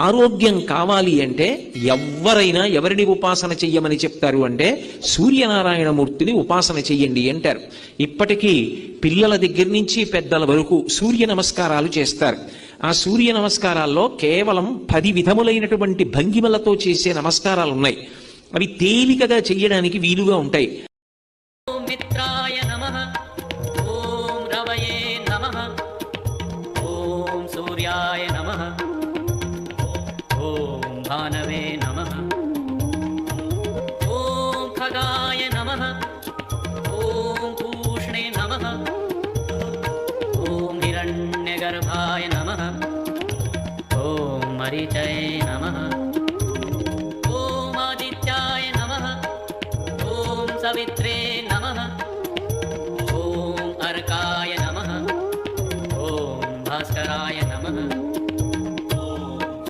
ఆరోగ్యం కావాలి అంటే ఎవరైనా ఎవరిని ఉపాసన చెయ్యమని చెప్తారు అంటే సూర్యనారాయణమూర్తిని ఉపాసన చెయ్యండి అంటారు. ఇప్పటికీ పిల్లల దగ్గర నుంచి పెద్దల వరకు సూర్య నమస్కారాలు చేస్తారు. ఆ సూర్య నమస్కారాల్లో కేవలం 10 విధములైనటువంటి భంగిమలతో చేసే నమస్కారాలు ఉన్నాయి. అవి తేలికగా చెయ్యడానికి వీలుగా ఉంటాయి. మిత్రాయ నమః, ఓం రవయే నమః, ఓం సూర్యాయ నమః, ఓం భానవే నమః, ఓం ఖగాయ నమః, ఓం పూష్ణే నమః, ఓం హిరణ్యగర్భాయ నమః, ఓం మరీచయ